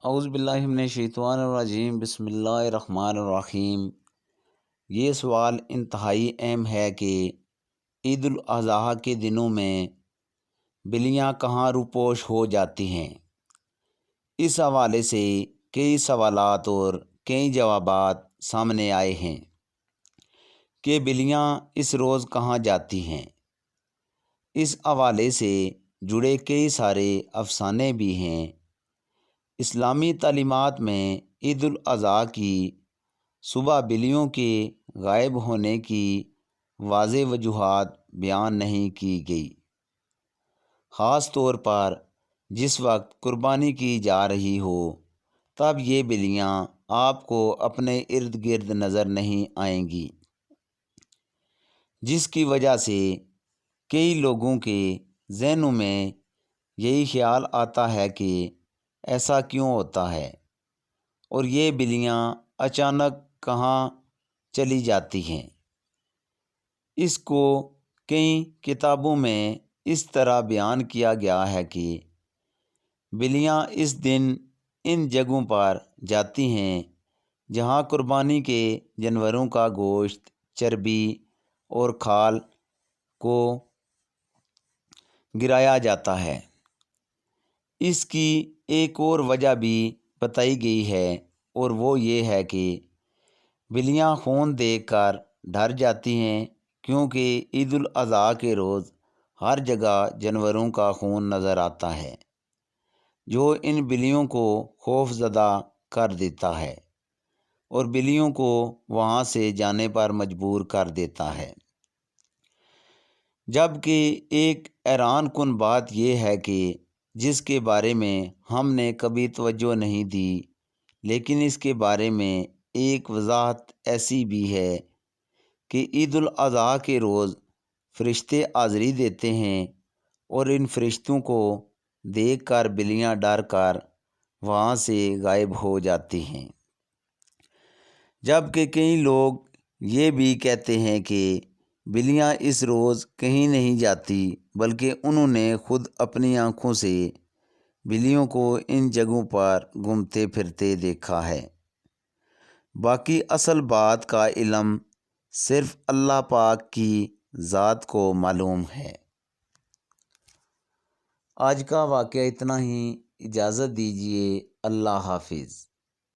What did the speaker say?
اعوذ باللہ من الشیطان الرجیم، بسم اللہ الرحمن الرحیم۔ یہ سوال انتہائی اہم ہے کہ عید الاضحیٰ کے دنوں میں بلیاں کہاں روپوش ہو جاتی ہیں۔ اس حوالے سے کئی سوالات اور کئی جوابات سامنے آئے ہیں کہ بلیاں اس روز کہاں جاتی ہیں۔ اس حوالے سے جڑے کئی سارے افسانے بھی ہیں۔ اسلامی تعلیمات میں عید الاضحیٰ کی صبح بلیوں کے غائب ہونے کی واضح وجوہات بیان نہیں کی گئی۔ خاص طور پر جس وقت قربانی کی جا رہی ہو تب یہ بلیاں آپ کو اپنے ارد گرد نظر نہیں آئیں گی، جس کی وجہ سے کئی لوگوں کے ذہنوں میں یہی خیال آتا ہے کہ ایسا کیوں ہوتا ہے اور یہ بلیاں اچانک کہاں چلی جاتی ہیں۔ اس کو کئی کتابوں میں اس طرح بیان کیا گیا ہے کہ بلیاں اس دن ان جگہوں پر جاتی ہیں جہاں قربانی کے جانوروں کا گوشت، چربی اور کھال کو گرایا جاتا ہے۔ اس کی ایک اور وجہ بھی بتائی گئی ہے اور وہ یہ ہے کہ بلیاں خون دیکھ کر ڈر جاتی ہیں، کیونکہ عید الاضحیٰ کے روز ہر جگہ جانوروں کا خون نظر آتا ہے جو ان بلیوں کو خوف زدہ کر دیتا ہے اور بلیوں کو وہاں سے جانے پر مجبور کر دیتا ہے۔ جبکہ ایک حیران کن بات یہ ہے کہ جس کے بارے میں ہم نے کبھی توجہ نہیں دی، لیکن اس کے بارے میں ایک وضاحت ایسی بھی ہے کہ عید الاضحیٰ کے روز فرشتے حاضری دیتے ہیں اور ان فرشتوں کو دیکھ کر بلیاں ڈر کر وہاں سے غائب ہو جاتی ہیں۔ جبکہ کئی لوگ یہ بھی کہتے ہیں کہ بلیاں اس روز کہیں نہیں جاتی، بلکہ انہوں نے خود اپنی آنکھوں سے بلیوں کو ان جگہوں پر گھومتے پھرتے دیکھا ہے۔ باقی اصل بات کا علم صرف اللہ پاک کی ذات کو معلوم ہے۔ آج کا واقعہ اتنا ہی، اجازت دیجیے، اللہ حافظ۔